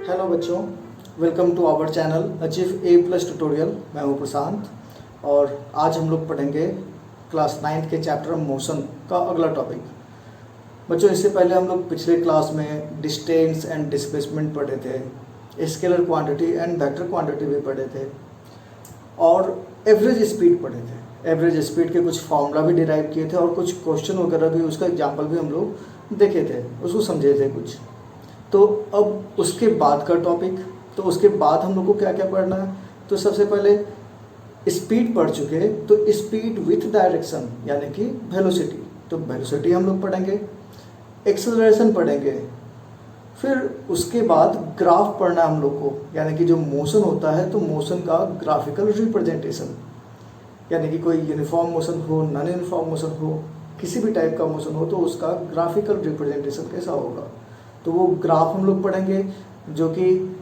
Hello बच्चों, welcome to our channel achieve A plus tutorial. मैं हूं प्रशांत और आज हम लोग पढ़ेंगे क्लास 9 के चैप्टर मोशन का अगला टॉपिक। बच्चों, इससे पहले हम लोग पिछले क्लास में डिस्टेंस एंड डिस्प्लेसमेंट पढ़े थे, scalar quantity and vector quantity भी पढ़े थे और एवरेज स्पीड पढ़े थे। एवरेज स्पीड के कुछ फार्मूला भी डिराइव किए थे और कुछ क्वेश्चन वगैरह भी, उसका एग्जाम्पल भी हम लोग देखे थे, उसको समझे थे कुछ। तो अब उसके बाद का टॉपिक, तो उसके बाद हम लोग को क्या क्या पढ़ना है। तो सबसे पहले स्पीड पढ़ चुके हैं, तो स्पीड विथ डायरेक्शन यानी कि वेलोसिटी, तो वेलोसिटी हम लोग पढ़ेंगे। एक्सेलरेशन पढ़ेंगे, फिर उसके बाद ग्राफ पढ़ना हम लोग को, यानी कि जो मोशन होता है तो मोशन का ग्राफिकल रिप्रेजेंटेशन, यानी कि कोई यूनिफॉर्म मोशन हो, नॉन यूनिफॉर्म मोशन हो, किसी भी टाइप का मोशन हो तो उसका ग्राफिकल रिप्रेजेंटेशन कैसा होगा, तो वो ग्राफ हम लोग पढ़ेंगे, जो कि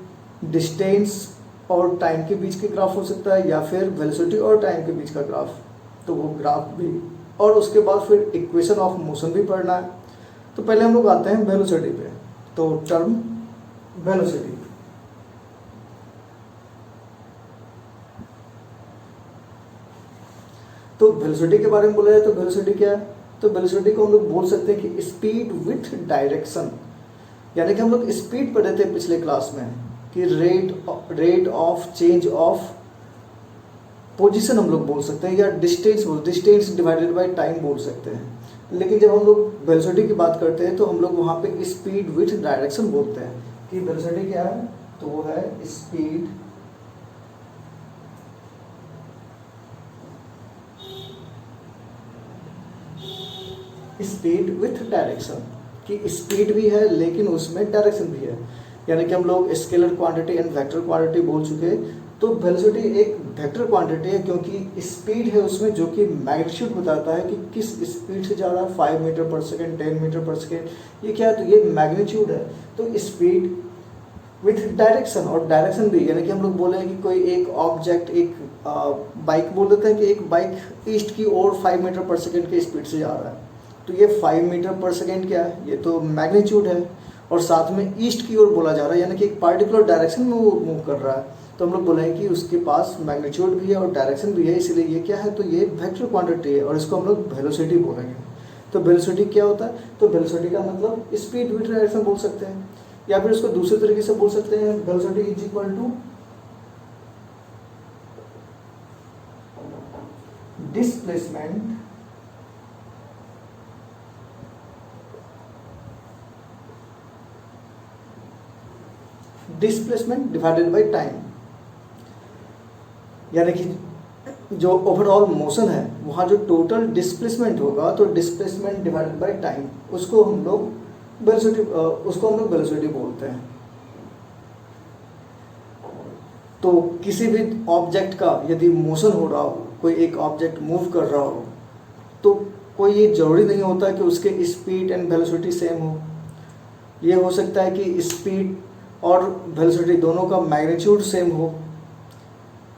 डिस्टेंस और टाइम के बीच के ग्राफ हो सकता है या फिर वेलोसिटी और टाइम के बीच का ग्राफ, तो वो ग्राफ भी। और उसके बाद फिर इक्वेशन ऑफ मोशन भी पढ़ना है। तो पहले हम लोग आते हैं वेलोसिटी पे। तो टर्म वेलोसिटी, तो वेलोसिटी के बारे में बोला जाए तो वेलोसिटी क्या है, तो वेलोसिटी को हम लोग बोल सकते हैं कि स्पीड विथ डायरेक्शन, यानी कि हम लोग स्पीड पढ़े थे पिछले क्लास में कि rate of change of position हम लोग बोल सकते हैं, या डिस्टेंस डिवाइडेड बाय टाइम बोल सकते हैं। लेकिन जब हम लोग वेलोसिटी की बात करते हैं तो हम लोग वहाँ पे स्पीड विथ डायरेक्शन बोलते हैं कि वेलोसिटी क्या है, तो वो है स्पीड विथ डायरेक्शन, कि स्पीड भी है लेकिन उसमें डायरेक्शन भी है। यानी कि हम लोग scalar quantity and vector quantity बोल चुके, तो वेलोसिटी एक वेक्टर क्वांटिटी है क्योंकि स्पीड है उसमें जो कि मैग्नीट्यूड बताता है कि किस स्पीड से जा रहा है, 5 metre per second, 10 metre per second, ये क्या है, तो ये मैग्नीट्यूड है। तो स्पीड विथ डायरेक्शन, और डायरेक्शन भी, यानी कि हम लोग बोले कि कोई एक ऑब्जेक्ट, एक बाइक बोल देते हैं कि एक बाइक ईस्ट की ओर 5 मीटर पर सेकेंड की स्पीड से जा रहा है, तो ये 5 मीटर पर सेकेंड क्या है, ये तो मैग्नीट्यूड है, और साथ में ईस्ट की ओर बोला जा रहा है, यानी कि एक पार्टिकुलर डायरेक्शन में वो मूव कर रहा है। तो हम लोग बोलेंगे कि उसके पास मैग्नीट्यूड भी है और डायरेक्शन भी है, इसलिए ये क्या है, तो ये वेक्टर क्वांटिटी है और इसको हम लोग वेलोसिटी बोलेंगे। तो वेलोसिटी क्या होता है, तो वेलोसिटी का मतलब स्पीड विथ डायरेक्शन बोल सकते हैं, या फिर इसको दूसरे तरीके से बोल सकते हैं, velocity is equal to displacement divided by time, यानी कि जो ओवरऑल मोशन है वहाँ जो टोटल डिस्प्लेसमेंट होगा, तो डिस्प्लेसमेंट डिवाइडेड बाय टाइम, उसको हम लोग वेलोसिटी बोलते हैं। तो किसी भी ऑब्जेक्ट का यदि मोशन हो रहा हो, कोई एक ऑब्जेक्ट मूव कर रहा हो, तो कोई ये जरूरी नहीं होता कि उसके स्पीड एंड वेलोसिटी सेम हो। ये हो सकता है कि स्पीड और वेलोसिटी दोनों का मैग्नीट्यूड सेम हो,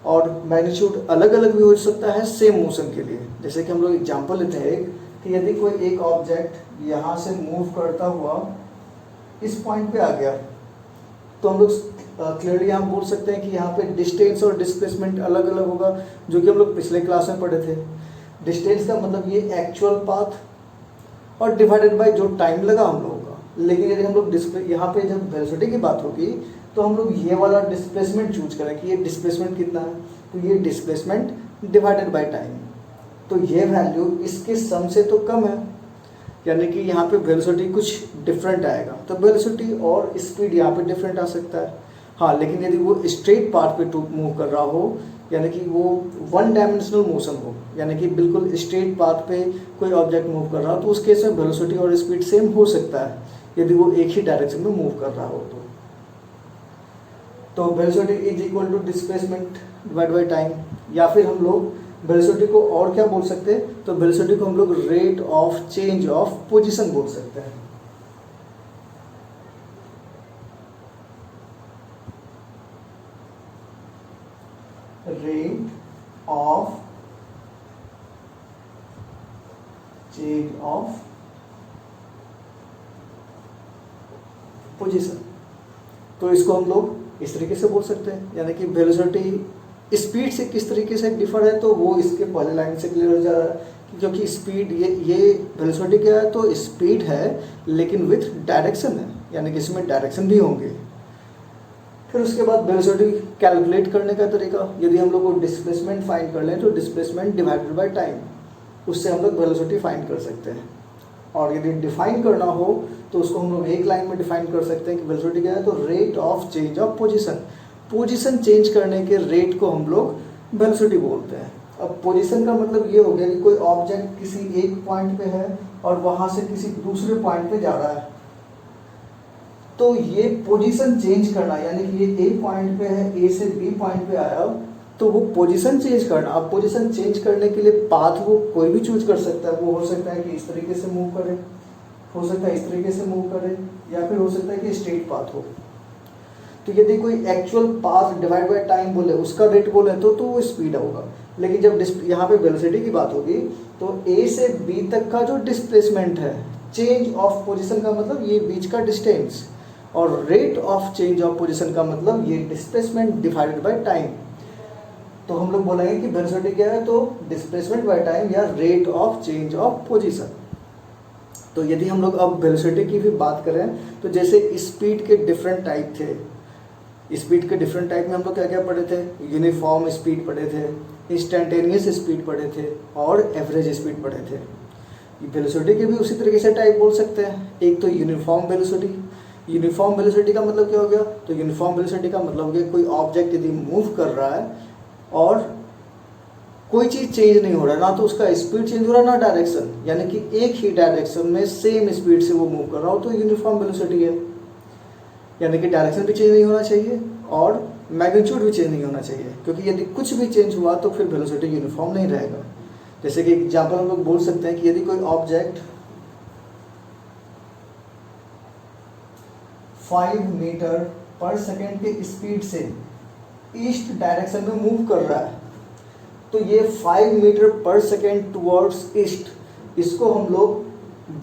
और मैग्नीट्यूड अलग अलग भी हो सकता है सेम मोशन के लिए। जैसे कि हम लोग एग्जांपल लेते हैं कि यदि कोई एक ऑब्जेक्ट यहाँ से मूव करता हुआ इस पॉइंट पे आ गया, तो हम लोग क्लियरली हम बोल सकते हैं कि यहाँ पे डिस्टेंस और डिस्प्लेसमेंट अलग अलग होगा, जो कि हम लोग पिछले क्लास में पढ़े थे। डिस्टेंस का मतलब ये एक्चुअल पाथ, और डिवाइडेड बाय जो टाइम लगा हम लोगों का। लेकिन यदि हम लोग यहाँ पे जब वेलोसिटी की बात होगी तो हम लोग ये वाला डिस्प्लेसमेंट चूज करें कि ये डिस्प्लेसमेंट कितना है, तो ये डिस्प्लेसमेंट डिवाइडेड बाय टाइम, तो ये वैल्यू इसके सम से तो कम है, यानी कि यहाँ पे वेलोसिटी कुछ डिफरेंट आएगा। तो वेलोसिटी और स्पीड यहाँ पे डिफरेंट आ सकता है, हाँ। लेकिन यदि वो स्ट्रेट पाथ पे मूव कर रहा हो, यानी कि वो वन डायमेंशनल मोशन हो, यानी कि बिल्कुल स्ट्रेट पाथ पे कोई ऑब्जेक्ट मूव कर रहा हो, तो उस केस में वेलोसिटी और स्पीड सेम हो सकता है यदि वो एक ही डायरेक्शन में मूव कर रहा हो। तो velocity is equal to displacement divide by time, या फिर हम लोग वेलोसिटी को और क्या बोल सकते हैं, तो वेलोसिटी को हम लोग rate of change of position बोल सकते हैं। Rate of change of position, तो इसको हम लोग इस तरीके से बोल सकते हैं, यानी कि वेलोसिटी स्पीड से किस तरीके से डिफर है, तो वो इसके पहले लाइन से क्लियर हो जा रहा है क्योंकि स्पीड ये वेलोसिटी क्या है, तो स्पीड है लेकिन विथ डायरेक्शन है, यानी कि इसमें डायरेक्शन भी होंगे। फिर उसके बाद वेलोसिटी कैलकुलेट करने का तरीका, यदि हम लोग को डिस्प्लेसमेंट फाइंड कर लें तो डिस्प्लेसमेंट डिवाइडेड बाय टाइम, उससे हम लोग वेलोसिटी फाइंड कर सकते हैं। और यदि डिफाइन करना हो तो उसको हम लोग एक लाइन में डिफाइन कर सकते हैं कि वेलोसिटी क्या है, तो rate of change of position, position change करने के रेट को हम लोग वेलोसिटी बोलते हैं। अब पोजीशन का मतलब ये हो गया कि कोई ऑब्जेक्ट किसी एक पॉइंट पे है और वहां से किसी दूसरे पॉइंट पे जा रहा है, तो ये पोजीशन चेंज करना, यानी कि ये ए पॉइंट पे है, ए से बी पॉइंट पे आया, तो वो पोजीशन चेंज करना। अब पोजीशन चेंज करने के लिए पाथ वो कोई भी चूज कर सकता है, वो हो सकता है कि इस तरीके से मूव करे, हो सकता है इस तरीके से मूव करे, या फिर हो सकता है कि स्ट्रेट पाथ हो। तो यदि कोई actual path divide by time बोले, उसका रेट बोले तो वो स्पीड होगा। लेकिन जब यहाँ पे वेलोसिटी की बात होगी तो ए से बी तक का जो डिस्प्लेसमेंट है, चेंज ऑफ पोजीशन का मतलब ये बीच का डिस्टेंस, और rate of change of position का मतलब ये डिस्प्लेसमेंट डिवाइडेड बाय टाइम। तो हम लोग बोलेंगे कि वेलोसिटी क्या है, तो डिस्प्लेसमेंट बाय टाइम या rate of change of position. तो यदि हम लोग अब वेलोसिटी की भी बात करें तो जैसे स्पीड के डिफरेंट टाइप थे, स्पीड के डिफरेंट टाइप में हम लोग क्या क्या पढ़े थे, यूनिफॉर्म स्पीड पढ़े थे, इंस्टेंटेनियस स्पीड पढ़े थे और एवरेज स्पीड पढ़े थे। वेलोसिटी के भी उसी तरीके से टाइप बोल सकते हैं। एक तो यूनिफॉर्म वेलोसिटी, यूनिफॉर्म वेलोसिटी का मतलब क्या हो गया, तो यूनिफॉर्म वेलोसिटी का मतलब हो गया कोई ऑब्जेक्ट यदि मूव कर रहा है और कोई चीज़ चेंज नहीं हो रहा है, ना तो उसका स्पीड चेंज हो रहा है ना डायरेक्शन, यानी कि एक ही डायरेक्शन में सेम स्पीड से वो मूव कर रहा हो, तो यूनिफॉर्म वेलोसिटी है। यानी कि डायरेक्शन भी चेंज नहीं होना चाहिए और मैग्नीट्यूड भी चेंज नहीं होना चाहिए, क्योंकि यदि कुछ भी चेंज हुआ तो फिर वेलोसिटी यूनिफॉर्म नहीं रहेगा। जैसे कि एग्जाम्पल हम लोग बोल सकते हैं कि यदि कोई ऑब्जेक्ट 5 मीटर पर सेकेंड के स्पीड से ईस्ट डायरेक्शन में मूव कर रहा है, तो ये 5 metre per second towards east, इसको हम लोग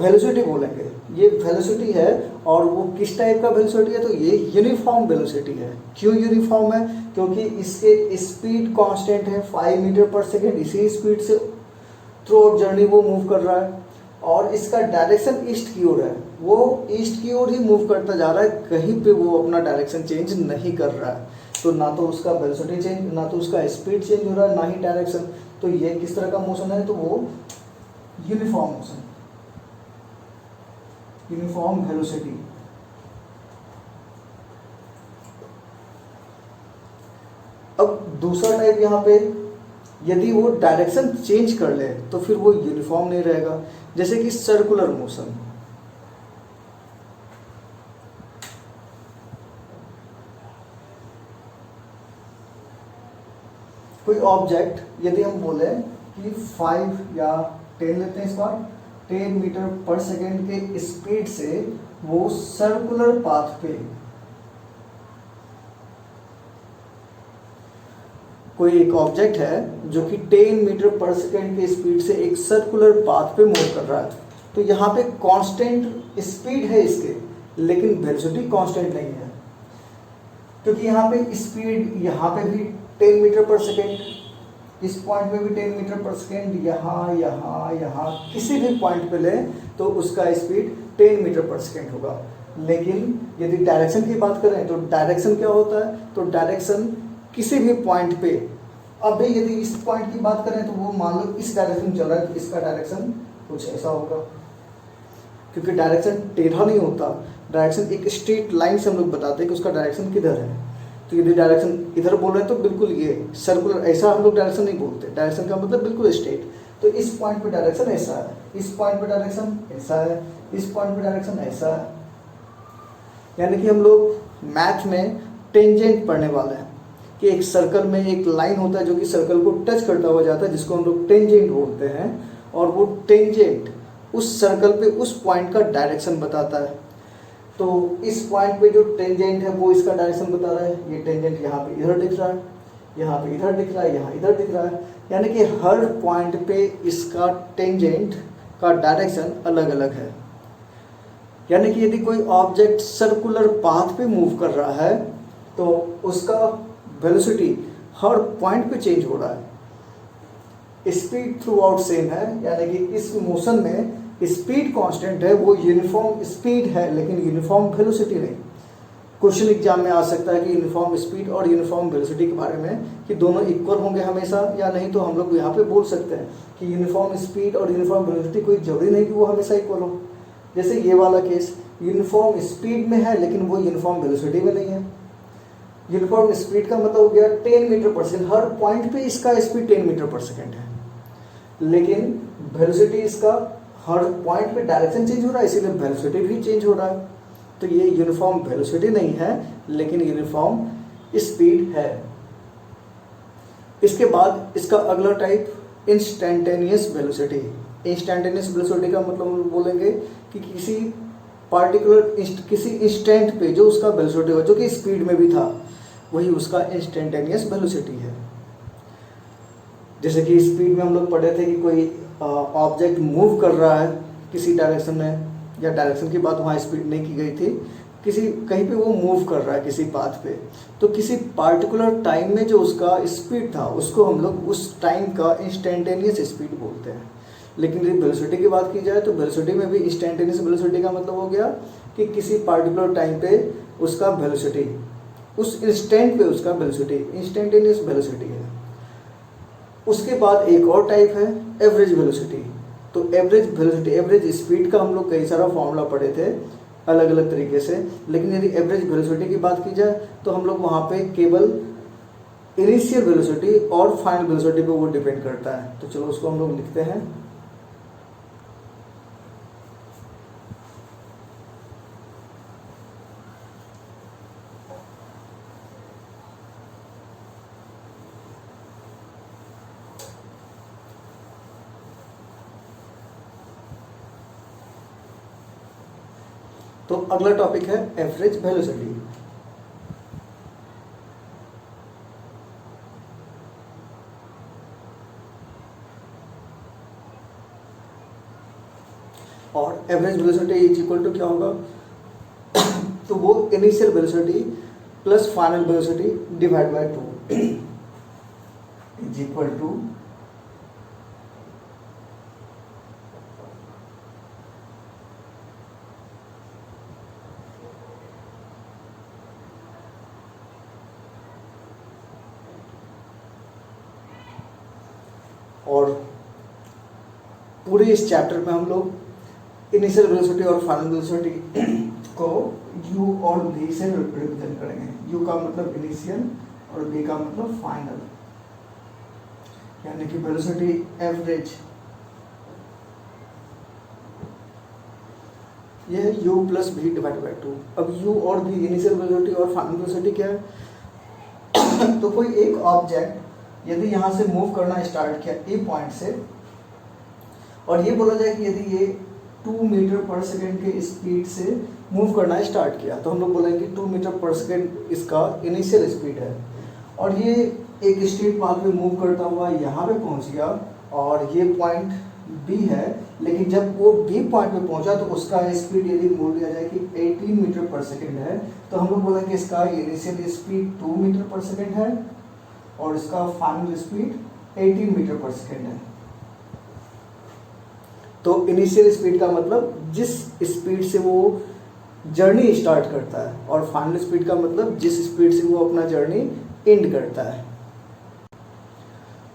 वेलोसिटी बोलेंगे। ये वेलोसिटी है और वो किस टाइप का वेलोसिटी है, तो ये यूनिफॉर्म वेलोसिटी है। क्यों यूनिफॉर्म है, क्योंकि इसके स्पीड कांस्टेंट है 5 मीटर पर सेकेंड, इसी स्पीड से थ्रू आउट जर्नी वो मूव कर रहा है, और इसका डायरेक्शन ईस्ट की ओर है, वो ईस्ट की ओर ही मूव करता जा रहा है, कहीं पे वो अपना डायरेक्शन चेंज नहीं कर रहा है। तो ना तो उसका वेलोसिटी चेंज, ना तो उसका स्पीड चेंज हो रहा है, ना ही डायरेक्शन। तो ये किस तरह का मोशन है, तो वो यूनिफॉर्म मोशन, यूनिफॉर्म वेलोसिटी। अब दूसरा टाइप यहाँ पे, यदि वो डायरेक्शन चेंज कर ले तो फिर वो यूनिफॉर्म नहीं रहेगा, जैसे कि सर्कुलर मोशन। कोई ऑब्जेक्ट यदि हम बोले कि 5 या 10 लेते हैं, इस बार 10 मीटर पर सेकेंड के स्पीड से वो सर्कुलर पाथ पे, कोई एक ऑब्जेक्ट है जो कि 10 मीटर पर सेकेंड के स्पीड से एक सर्कुलर पाथ पे मूव कर रहा है, तो यहाँ पे कांस्टेंट स्पीड है इसके, लेकिन वेलोसिटी कांस्टेंट नहीं है, क्योंकि यहाँ पे स्पीड, यहाँ पे भी 10 मीटर पर सेकेंड, इस पॉइंट पे भी 10 मीटर पर सेकेंड, यहाँ यहाँ यहाँ किसी भी पॉइंट पे ले तो उसका स्पीड 10 मीटर पर सेकेंड होगा। लेकिन यदि डायरेक्शन की बात करें तो डायरेक्शन क्या होता है, तो डायरेक्शन किसी भी पॉइंट पे, अभी यदि इस पॉइंट की बात करें तो वो मान लो इस डायरेक्शन में चल रहा है, तो इसका डायरेक्शन कुछ ऐसा होगा, क्योंकि डायरेक्शन टेढ़ा नहीं होता, डायरेक्शन एक स्ट्रेट लाइन से हम लोग बताते हैं कि उसका डायरेक्शन किधर है। तो यदि डायरेक्शन इधर बोल रहे हैं तो बिल्कुल ये सर्कुलर, ऐसा हम लोग डायरेक्शन नहीं बोलते, डायरेक्शन का मतलब बिल्कुल स्ट्रेट। तो इस पॉइंट पे डायरेक्शन ऐसा है, इस पॉइंट पे डायरेक्शन ऐसा है, इस पॉइंट पे डायरेक्शन ऐसा है। यानी कि हम लोग मैथ में टेंजेंट पढ़ने वाले हैं कि एक सर्कल में एक लाइन होता है जो कि सर्कल को टच करता हुआ जाता है, जिसको हम लोग टेंजेंट बोलते हैं, और वो टेंजेंट उस सर्कल पे उस पॉइंट का डायरेक्शन बताता है। तो इस पॉइंट पे जो टेंजेंट है वो इसका डायरेक्शन बता रहा है, ये टेंजेंट यहाँ पे इधर दिख रहा है, यहाँ पे इधर दिख रहा है, यहाँ इधर दिख रहा है, यानी कि हर पॉइंट पे इसका टेंजेंट का डायरेक्शन अलग अलग है। यानी कि यदि कोई ऑब्जेक्ट सर्कुलर पाथ पे मूव कर रहा है तो उसका वेलोसिटी हर पॉइंट पे चेंज हो रहा है। स्पीड थ्रू आउट सेम है, यानी कि इस मोशन में स्पीड कांस्टेंट है, वो यूनिफॉर्म स्पीड है लेकिन यूनिफॉर्म वेलोसिटी नहीं। क्वेश्चन एग्जाम में आ सकता है कि यूनिफॉर्म स्पीड और यूनिफॉर्म वेलोसिटी के बारे में कि दोनों इक्वल होंगे हमेशा या नहीं, तो हम लोग यहाँ पे बोल सकते हैं कि यूनिफॉर्म स्पीड और यूनिफॉर्म वेलोसिटी कोई जरूरी नहीं कि वो हमेशा इक्वल हो। जैसे ये वाला केस यूनिफॉर्म स्पीड में है लेकिन वो यूनिफॉर्म वेलोसिटी में नहीं है। यूनिफॉर्म स्पीड का मतलब हो गया 10 मीटर पर सेकेंड, हर पॉइंट पे इसका स्पीड 10 मीटर पर सेकेंड है, लेकिन वेलोसिटी इसका हर पॉइंट पे डायरेक्शन चेंज हो रहा है, इसीलिए वेलोसिटी भी चेंज हो रहा है। तो ये यूनिफॉर्म वेलोसिटी नहीं है लेकिन यूनिफॉर्म स्पीड है। इसके बाद इसका अगला type instantaneous velocity. Instantaneous velocity का मतलब हम बोलेंगे कि किसी पार्टिकुलर किसी इंस्टेंट पे जो उसका वेलोसिटी हो, जो कि स्पीड में भी था, वही उसका इंस्टेंटेनियस वेलोसिटी है। जैसे कि स्पीड में हम लोग पढ़े थे कि कोई ऑब्जेक्ट मूव कर रहा है किसी डायरेक्शन में, या डायरेक्शन की बात वहाँ स्पीड नहीं की गई थी, किसी कहीं पे वो मूव कर रहा है किसी पाथ पे, तो किसी पार्टिकुलर टाइम में जो उसका स्पीड था उसको हम लोग उस टाइम का इंस्टेंटेनियस स्पीड बोलते हैं। लेकिन यदि वेलोसिटी की बात की जाए तो वेलोसिटी में भी इंस्टेंटेनियस वेलोसिटी का मतलब हो गया कि किसी पार्टिकुलर टाइम पे उसका वेलोसिटी, उस इंस्टेंट पे उसका वेलोसिटी इंस्टेंटेनियस वेलोसिटी है। उसके बाद एक और टाइप है एवरेज वेलोसिटी। तो एवरेज वेलोसिटी, एवरेज स्पीड का हम लोग कई सारा फॉर्मूला पढ़े थे अलग अलग तरीके से, लेकिन यदि एवरेज वेलोसिटी की बात की जाए तो हम लोग वहाँ पे केवल इनिशियल वेलोसिटी और फाइनल वेलोसिटी पे वो डिपेंड करता है। तो चलो उसको हम लोग लिखते हैं। तो अगला टॉपिक है एवरेज वेलोसिटी। और average velocity is equal to क्या होगा तो वो initial velocity plus final velocity divide by 2 is equal to और पूरे इस चैप्टर में हम लोग इनिशियल वेलोसिटी और फाइनल वेलोसिटी को u और v से रिप्रेजेंट करेंगे। u का मतलब इनिशियल और v का मतलब फाइनल, यानी कि वेलोसिटी एवरेज ये है u plus v divide by 2। अब u और v इनिशियल वेलोसिटी और फाइनल वेलोसिटी क्या है तो कोई एक ऑब्जेक्ट यदि यहाँ से मूव करना स्टार्ट किया ए पॉइंट से, और ये बोला जाए कि यदि ये 2 मीटर पर सेकेंड के स्पीड से मूव करना स्टार्ट किया, तो हम लोग बोलेंगे 2 मीटर पर सेकेंड इसका इनिशियल स्पीड है, और ये एक स्ट्रेट पाथ में मूव करता हुआ यहाँ पे पहुँच गया, और ये पॉइंट बी है, लेकिन जब वो बी पॉइंट पे पहुँचा तो उसका स्पीड यदि बोल दिया जाए कि 18 मीटर पर सेकेंड है, तो हम लोग बोलेंगे इसका initial speed 2 meter per second है और इसका final speed 18 metre per second है। तो इनिशियल स्पीड का मतलब जिस स्पीड से वो जर्नी स्टार्ट करता है, और फाइनल स्पीड का मतलब जिस स्पीड से वो अपना जर्नी एंड करता है।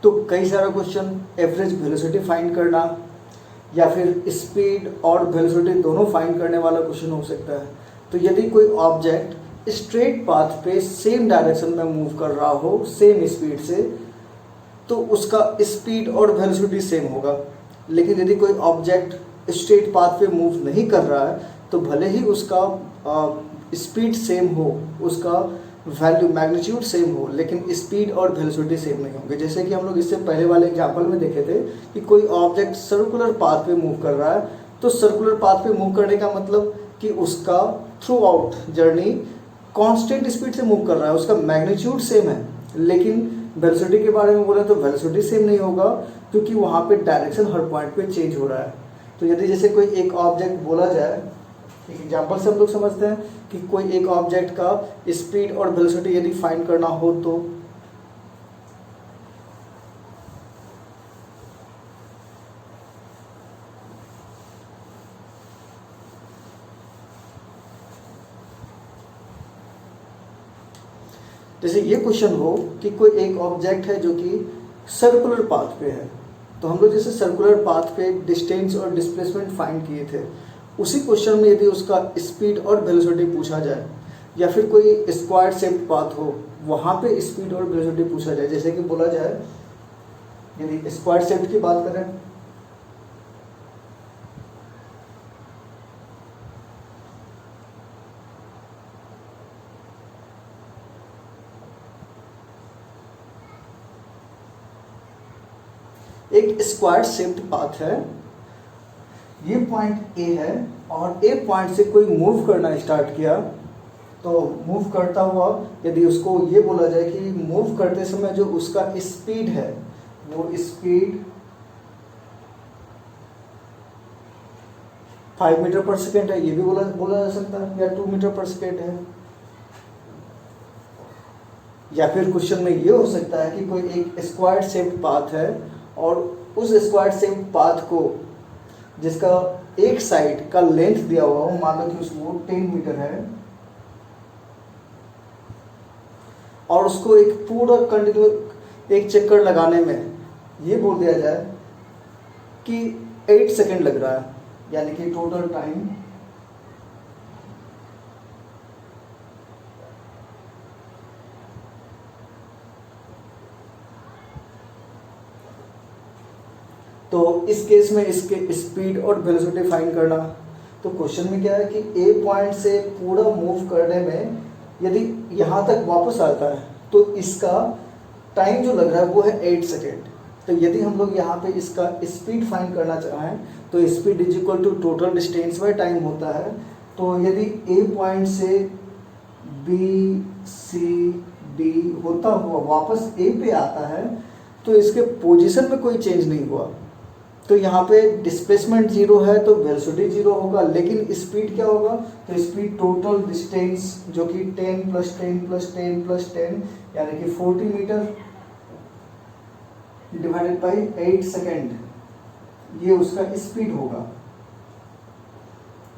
तो कई सारा क्वेश्चन एवरेज वेलोसिटी फाइंड करना या फिर स्पीड और वेलोसिटी दोनों फाइंड करने वाला क्वेश्चन हो सकता है। तो यदि कोई ऑब्जेक्ट स्ट्रेट पाथ पे सेम डायरेक्शन में मूव कर रहा हो सेम स्पीड से, तो उसका स्पीड और वेलोसिटी सेम होगा। लेकिन यदि कोई ऑब्जेक्ट स्ट्रेट पाथ पे मूव नहीं कर रहा है तो भले ही उसका स्पीड सेम हो, उसका वैल्यू मैग्नीट्यूड सेम हो, लेकिन स्पीड और वेलोसिटी सेम नहीं होंगे। जैसे कि हम लोग इससे पहले वाले एग्जांपल में देखे थे कि कोई ऑब्जेक्ट सर्कुलर पाथ पे मूव कर रहा है, तो सर्कुलर पाथ पे मूव करने का मतलब कि उसका through out journey constant speed से मूव कर रहा है, उसका मैग्नीट्यूड सेम है। लेकिन वेलोसिटी के बारे में बोले तो वेलोसिटी सेम नहीं होगा, क्योंकि वहाँ पे डायरेक्शन हर पॉइंट पे चेंज हो रहा है। तो यदि जैसे कोई एक ऑब्जेक्ट बोला जाए एक एग्जाम्पल से हम लोग समझते हैं कि कोई एक ऑब्जेक्ट का स्पीड और वेलोसिटी यदि फाइंड करना हो तो जैसे ये क्वेश्चन हो कि कोई एक ऑब्जेक्ट है जो कि सर्कुलर पाथ पे है, तो हम लोग जैसे सर्कुलर पाथ पे डिस्टेंस और डिस्प्लेसमेंट फाइंड किए थे, उसी क्वेश्चन में यदि उसका स्पीड और वेलोसिटी पूछा जाए, या फिर कोई स्क्वायर शेप्ड पाथ हो वहाँ पे स्पीड और वेलोसिटी पूछा जाए, जैसे कि बोला जाए यदि स्क्वायर शेप्ड की बात करें एक स्क्वायर शेप्ड पाथ है, ये पॉइंट ए है और ए पॉइंट से कोई मूव करना स्टार्ट किया, तो मूव करता हुआ यदि उसको ये बोला जाए कि मूव करते समय जो उसका स्पीड है वो स्पीड 5 मीटर पर सेकेंड है, ये भी बोला जा सकता है, या 2 मीटर पर सेकेंड है। या फिर क्वेश्चन में ये हो सकता है कि कोई एक स्क्वायर शेप्ड पाथ है और उस स्क्वायर शेप्ड पाथ को जिसका एक साइड का लेंथ दिया हुआ हो, मान लो कि उसको 10 मीटर है, और उसको एक पूरा कंटिन्यूस एक चक्कर लगाने में ये बोल दिया जाए कि 8 सेकेंड लग रहा है, यानी कि टोटल टाइम तो इस केस में इसके स्पीड और वेलोसिटी फाइंड करना। तो क्वेश्चन में क्या है कि ए पॉइंट से पूरा मूव करने में यदि यहाँ तक वापस आता है तो इसका टाइम जो लग रहा है वो है 8 सेकेंड। तो यदि हम लोग यहाँ पे इसका स्पीड फाइंड करना चाहें तो speed is equal to total distance by time होता है। तो यदि ए पॉइंट से बी सी डी होता हुआ वापस ए पे आता है तो इसके पोजीशन में कोई चेंज नहीं हुआ, तो यहाँ पे डिस्प्लेसमेंट 0 है तो वेलोसिटी 0 होगा, लेकिन स्पीड क्या होगा, तो स्पीड टोटल डिस्टेंस जो कि 10 + 10 + 10 + 10 यानी कि 40 मीटर डिवाइडेड बाई 8 सेकेंड, ये उसका स्पीड होगा,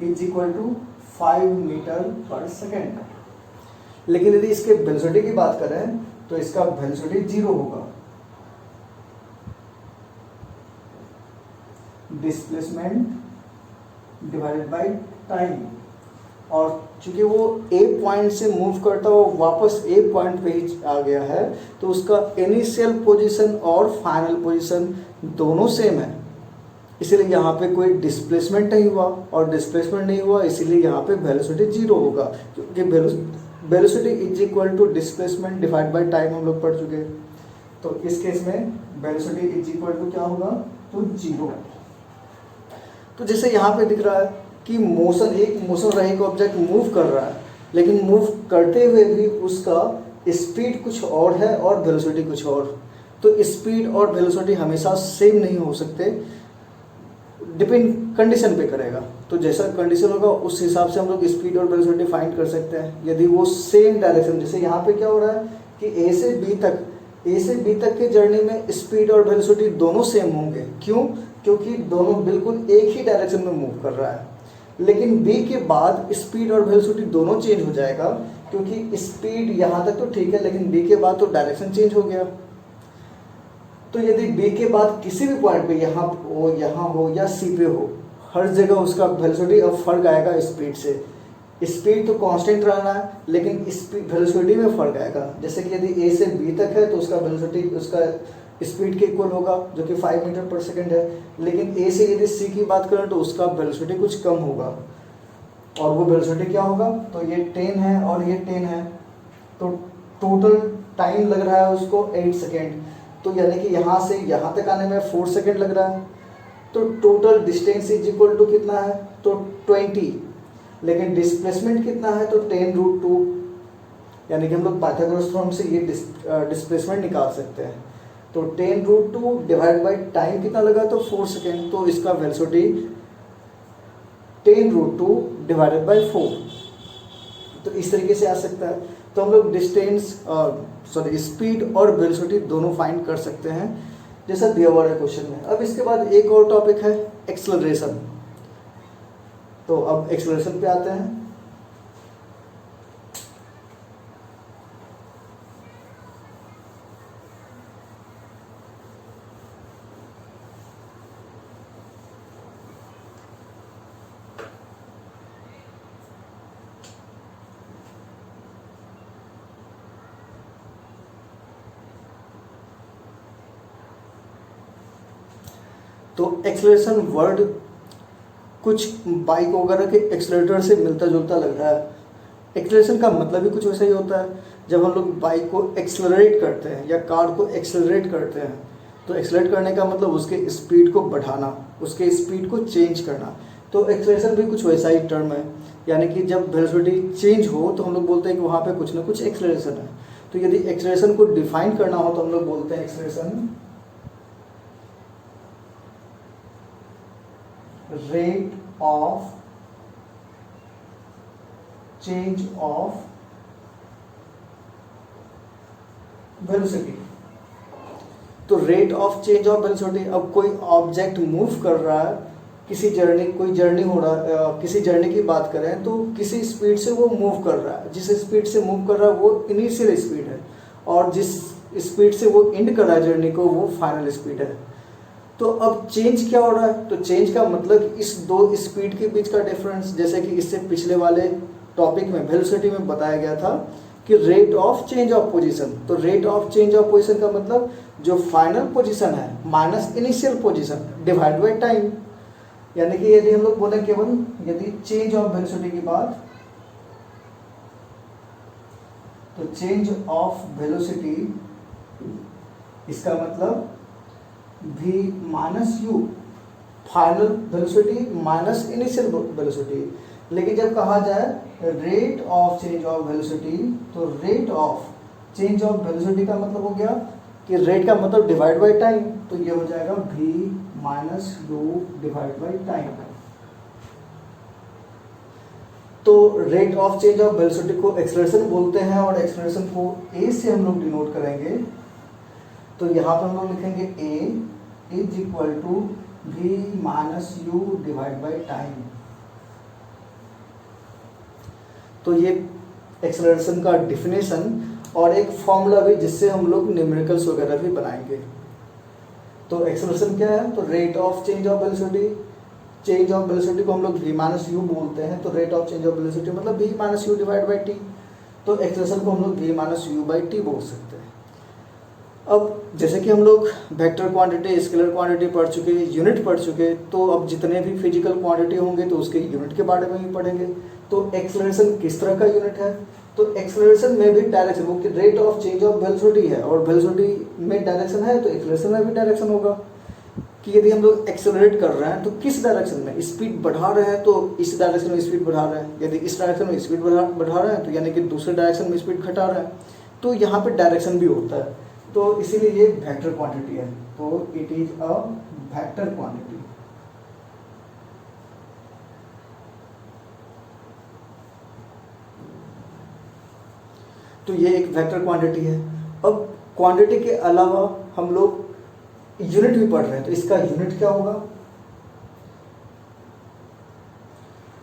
is equal to 5 metre per second. लेकिन यदि इसके वेलोसिटी की बात करें तो इसका वेलोसिटी 0 होगा, डिस्प्लेसमेंट डिवाइडेड बाय टाइम, और चूंकि वो ए पॉइंट से मूव करता हुआ वापस ए पॉइंट पे ही आ गया है तो उसका इनिशियल पोजीशन और फाइनल पोजीशन दोनों सेम है, इसीलिए यहाँ पे कोई डिस्प्लेसमेंट नहीं हुआ, और डिस्प्लेसमेंट नहीं हुआ इसीलिए यहाँ पे वेलोसिटी 0 होगा, क्योंकि velocity is equal to displacement divide by time हम लोग पढ़ चुके हैं। तो इस केस में वेलोसिटी इज इक्वल टू क्या होगा, तो 0। तो जैसे यहाँ पे दिख रहा है कि एक मोशन रहित ऑब्जेक्ट मूव कर रहा है, लेकिन मूव करते हुए भी उसका स्पीड कुछ और है और वेलोसिटी कुछ और, तो स्पीड और वेलोसिटी हमेशा सेम नहीं हो सकते, डिपेंड कंडीशन पे करेगा। तो जैसा कंडीशन होगा उस हिसाब से हम लोग स्पीड और वेलोसिटी फाइंड कर सकते हैं। यदि वो सेम डायरेक्शन, जैसे यहाँ पे क्या हो रहा है कि ए से बी तक के जर्नी में स्पीड और वेलोसिटी दोनों सेम होंगे, क्यों, क्योंकि दोनों बिल्कुल एक ही डायरेक्शन में मूव कर रहा है। लेकिन बी के बाद स्पीड और वेलोसिटी दोनों चेंज हो जाएगा, क्योंकि स्पीड यहाँ तक तो ठीक है लेकिन बी के बाद तो डायरेक्शन चेंज हो गया। तो यदि बी के बाद किसी भी पॉइंट पे यहाँ हो या सी पे हो, हर जगह उसका वेलोसिटी अब फर्क आएगा स्पीड से। स्पीड तो कांस्टेंट रहना है लेकिन वेलोसिटी में फर्क आएगा। जैसे कि यदि ए से बी तक है तो उसका वेलोसिटी उसका स्पीड के इक्वल होगा जो कि 5 मीटर पर सेकेंड है, लेकिन ए से यदि सी की बात करें तो उसका वेलोसिटी कुछ कम होगा, और वो वेलोसिटी क्या होगा, तो ये 10 है और ये 10 है, तो टोटल टाइम लग रहा है उसको 8 सेकेंड। तो यानी कि यहाँ से यहाँ तक आने में 4 सेकेंड लग रहा है। तो total distance is equal to कितना है, तो 20, लेकिन डिस्प्लेसमेंट कितना है, तो 10√2, यानी कि हम लोग पाइथागोरस थ्योरम से ये डिस्प्लेसमेंट निकाल सकते हैं। तो 10√2 डिवाइड बाई टाइम कितना लगा, तो 4 सेकेंड। तो इसका वेलोसिटी 10√2 डिवाइडेड बाई 4। तो इस तरीके से आ सकता है। तो हम लोग स्पीड और वेलोसिटी दोनों फाइंड कर सकते हैं जैसा दिया हुआ है क्वेश्चन में। अब इसके बाद एक और टॉपिक है एक्सेलरेशन। तो अब एक्सेलरेशन पे आते हैं। तो एक्सेलरेशन वर्ड कुछ बाइक वगैरह के एक्सेलरेटर से मिलता जुलता लग रहा है। एक्सेलरेशन का मतलब भी कुछ वैसा ही होता है। जब हम लोग बाइक को एक्सेलरेट करते हैं या कार को एक्सेलरेट करते हैं, तो एक्सेलरेट करने का मतलब उसके स्पीड को बढ़ाना, उसके स्पीड को चेंज करना। तो एक्सेलरेशन भी कुछ वैसा ही टर्म है, यानी कि जब वेलोसिटी चेंज हो तो हम लोग बोलते हैं कि वहाँ पे कुछ ना कुछ एक्सेलरेशन है। तो यदि एक्सेलरेशन को डिफाइन करना हो तो हम लोग बोलते हैं acceleration rate of change of velocity। तो rate of change of velocity, अब कोई ऑब्जेक्ट मूव कर रहा है, कोई जर्नी हो रहा है, किसी जर्नी की बात करें तो किसी स्पीड से वो मूव कर रहा है। जिस स्पीड से मूव कर रहा है वो इनिशियल स्पीड है, और जिस स्पीड से वो एंड कर रहा है जर्नी को वो फाइनल स्पीड है। तो अब चेंज क्या हो रहा है? तो चेंज का मतलब इस दो स्पीड के बीच का डिफरेंस, जैसे कि इससे पिछले वाले टॉपिक में वेलोसिटी में बताया गया था कि rate of change of position. तो rate of change of position का मतलब जो फाइनल पोजीशन है minus initial position divide by time. यानी कि यदि हम लोग बोले केवल यदि चेंज ऑफ वेलोसिटी की बात, तो चेंज ऑफ वेलोसिटी इसका मतलब v minus u, final velocity minus initial velocity. लेकिन जब कहा जाए rate of change of velocity, तो rate of change of velocity का मतलब हो गया कि रेट का मतलब डिवाइड बाय टाइम, तो ये हो जाएगा v minus u divide by time. तो rate of change of velocity को एक्सेलरेशन बोलते हैं, और एक्सेलरेशन को a से हम लोग डिनोट करेंगे। तो यहाँ पर हम लोग लिखेंगे a is equal to v minus u divide by time. तो ये एक्सेलरेशन का डिफिनेशन और एक फॉर्मूला भी जिससे हम लोग न्यूमेरिकल्स वगैरह भी बनाएंगे। तो एक्सेलरेशन क्या है? तो rate of change of velocity, change of velocity को हम लोग v माइनस यू बोलते हैं। तो rate of change of velocity मतलब v minus u divide by T. तो एक्सेलरेशन को हम लोग v minus you by T बोल सकते हैं। अब जैसे कि हम लोग वेक्टर क्वांटिटी, स्केलर क्वांटिटी पढ़ चुके, यूनिट पढ़ चुके, तो अब जितने भी फिजिकल क्वांटिटी होंगे तो उसके यूनिट के बारे में भी पढ़ेंगे। तो एक्सेलरेशन किस तरह का यूनिट है? तो एक्सेलरेशन में भी डायरेक्शन, वो rate of change of velocity है और वेलोसिटी में डायरेक्शन है, तो एक्सेलरेशन में भी डायरेक्शन होगा कि यदि हम लोग एक्सेलरेट कर रहे हैं तो किस डायरेक्शन में स्पीड बढ़ा रहे हैं, तो इस डायरेक्शन में स्पीड बढ़ा रहे हैं। यदि इस डायरेक्शन में स्पीड बढ़ा रहे हैं तो यानी कि दूसरे डायरेक्शन में स्पीड घटा रहे हैं। तो यहाँ पे डायरेक्शन भी होता है, तो इसीलिए ये वेक्टर क्वांटिटी है। तो it is a vector quantity. तो ये एक वेक्टर क्वांटिटी है। अब क्वांटिटी के अलावा हम लोग यूनिट भी पढ़ रहे हैं, तो इसका यूनिट क्या होगा?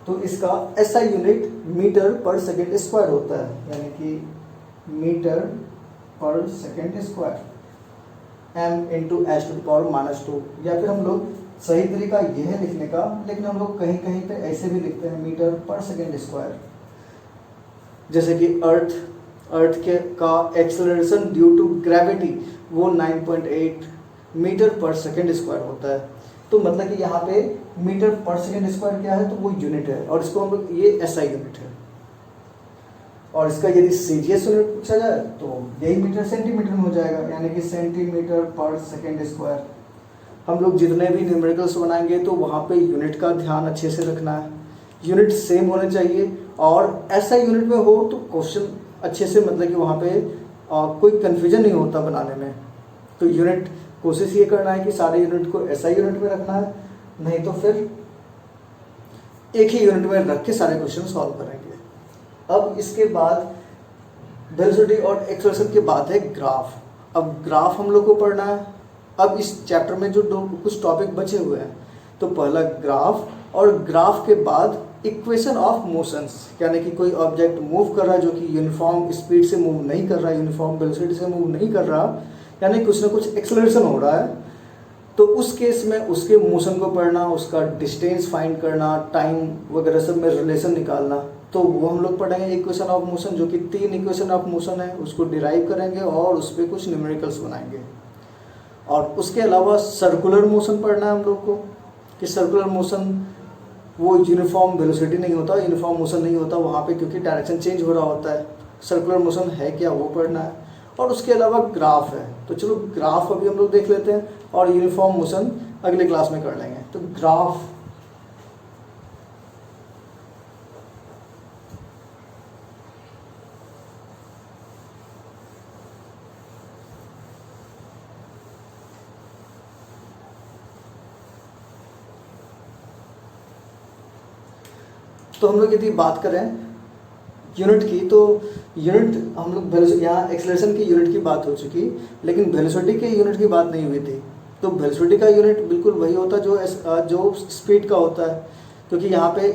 तो इसका SI unit metre per second square होता है, यानी कि metre per second square, m into H two the power minus 2। या फिर हम लोग सही तरीका यह है लिखने का, लेकिन हम लोग कहीं कहीं पे ऐसे भी लिखते हैं मीटर पर सेकेंड स्क्वायर। जैसे कि अर्थ के का एक्सेलरेशन ड्यू टू ग्रेविटी वो 9.8 मीटर पर सेकेंड स्क्वायर होता है। तो मतलब कि यहाँ पे मीटर पर सेकेंड स्क्वायर क्या है? तो वो यूनिट है, और इसको हम लोग ये SI यूनिट है। और इसका यदि CGS यूनिट पूछा जाए तो यही मीटर सेंटीमीटर में हो जाएगा, यानी कि सेंटीमीटर पर सेकेंड स्क्वायर। हम लोग जितने भी न्यूमेरिकल्स बनाएंगे तो वहाँ पे यूनिट का ध्यान अच्छे से रखना है, यूनिट सेम होने चाहिए, और SI यूनिट में हो तो क्वेश्चन अच्छे से, मतलब कि वहाँ पे कोई कन्फ्यूजन नहीं होता बनाने में। तो यूनिट कोशिश ये करना है कि सारे यूनिट को SI यूनिट में रखना है, नहीं तो फिर एक ही यूनिट में रख के सारे क्वेश्चन सॉल्व करेंगे। अब इसके बाद वेलोसिटी और एक्सेलरेशन के बाद है ग्राफ। अब ग्राफ हम लोग को पढ़ना है। अब इस चैप्टर में जो कुछ टॉपिक बचे हुए हैं, तो पहला ग्राफ, और ग्राफ के बाद इक्वेशन ऑफ मोशंस, यानी कि कोई ऑब्जेक्ट मूव कर रहा है जो कि यूनिफॉर्म स्पीड से मूव नहीं कर रहा है, यूनिफॉर्म वेलोसिटी से मूव नहीं कर रहा, यानी कुछ ना कुछ एक्सेलरेशन हो रहा है, तो उस केस में उसके मोशन को पढ़ना, उसका डिस्टेंस फाइंड करना, टाइम वगैरह सब में रिलेशन निकालना, तो वो हम लोग पढ़ेंगे इक्वेशन ऑफ मोशन, जो कि 3 इक्वेशन ऑफ मोशन है, उसको डिराइव करेंगे और उस पर कुछ न्यूमेरिकल्स बनाएंगे। और उसके अलावा सर्कुलर मोशन पढ़ना है हम लोग को, कि सर्कुलर मोशन वो यूनिफॉर्म वेलोसिटी नहीं होता, यूनिफॉर्म मोशन नहीं होता वहाँ पे, क्योंकि डायरेक्शन चेंज हो रहा होता है। सर्कुलर मोशन है क्या, वो पढ़ना है। और उसके अलावा ग्राफ है, तो चलो ग्राफ अभी हम लोग देख लेते हैं, और यूनिफॉर्म मोशन अगले क्लास में कर लेंगे। तो ग्राफ, तो हम लोग यदि बात करें यूनिट की, तो यूनिट हम लोग यहाँ एक्सेलरेशन की यूनिट की बात हो चुकी, लेकिन वेलोसिटी के यूनिट की बात नहीं हुई थी। तो वेलोसिटी का यूनिट बिल्कुल वही होता जो स्पीड का होता है, क्योंकि यहाँ पे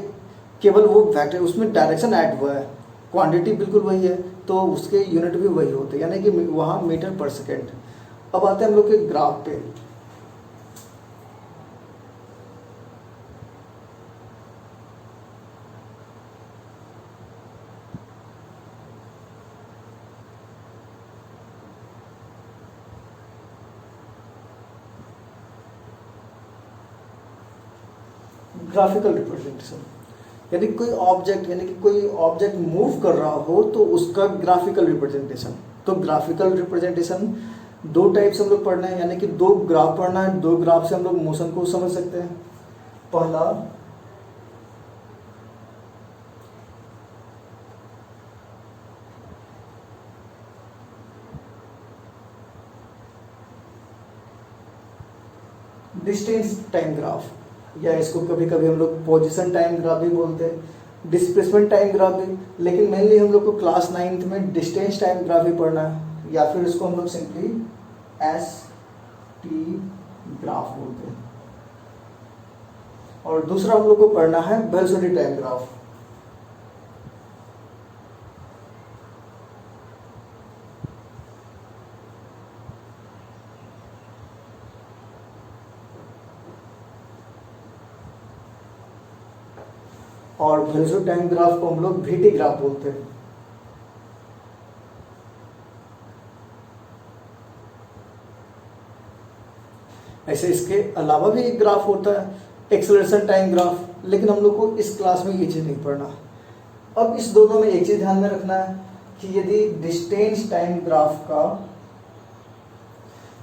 केवल वो वेक्टर, उसमें डायरेक्शन ऐड हुआ है, क्वांटिटी बिल्कुल वही है, तो उसके यूनिट भी वही होते हैं, यानी कि वहाँ मीटर पर सेकेंड। अब आते हैं हम लोग के ग्राफ पे। ग्राफिकल रिप्रेजेंटेशन, यानी कोई ऑब्जेक्ट मूव कर रहा हो तो उसका ग्राफिकल रिप्रेजेंटेशन। तो ग्राफिकल रिप्रेजेंटेशन 2 टाइप से हम लोग पढ़ना है, यानी कि 2 ग्राफ पढ़ना है। 2 ग्राफ से हम लोग मोशन को समझ सकते हैं। पहला डिस्टेंस टाइम ग्राफ, या इसको कभी कभी हम लोग पोजीशन टाइम ग्राफ भी बोलते हैं, डिस्प्लेसमेंट टाइम ग्राफ भी, लेकिन मेनली हम लोग को क्लास 9th में डिस्टेंस टाइम ग्राफ ही पढ़ना है, या फिर इसको हम लोग सिंपली ST ग्राफ बोलते हैं। और दूसरा हम लोग को पढ़ना है वेलोसिटी टाइम ग्राफ। और वेलोसिटी टाइम ग्राफ को हम लोग VT ग्राफ बोलते हैं। ऐसे इसके अलावा भी एक ग्राफ होता है एक्सेलरेशन टाइम ग्राफ, लेकिन हम लोग को इस क्लास में ये चीज़ नहीं पढ़ना। अब इस दोनों में एक चीज़ ध्यान में रखना है कि यदि डिस्टेंस टाइम ग्राफ का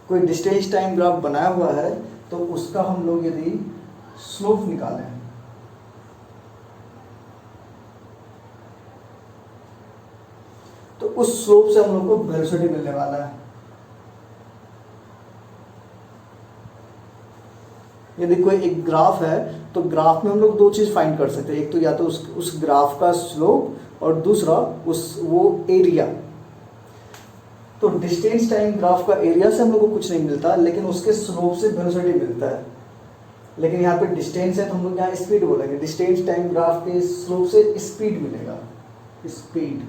कोई डिस्टेंस टाइम ग्राफ बनाया हुआ है, तो उसका हम लोग यदि स्लोप निकालें, तो उस स्लोप से हम लोग को वेलोसिटी मिलने वाला है। यदि कोई एक ग्राफ है, तो ग्राफ में हम लोग 2 चीज़ फाइंड कर सकते हैं। एक तो या तो उस ग्राफ का स्लोप, और दूसरा वो एरिया। तो डिस्टेंस टाइम ग्राफ का एरिया से हम लोग को कुछ नहीं मिलता, लेकिन उसके स्लोप से वेलोसिटी मिलता है। लेकिन यहाँ पे डिस्टेंस है तो हम लोग यहाँ स्पीड बोलेंगे। डिस्टेंस टाइम ग्राफ के स्लोप से स्पीड मिलेगा, स्पीड।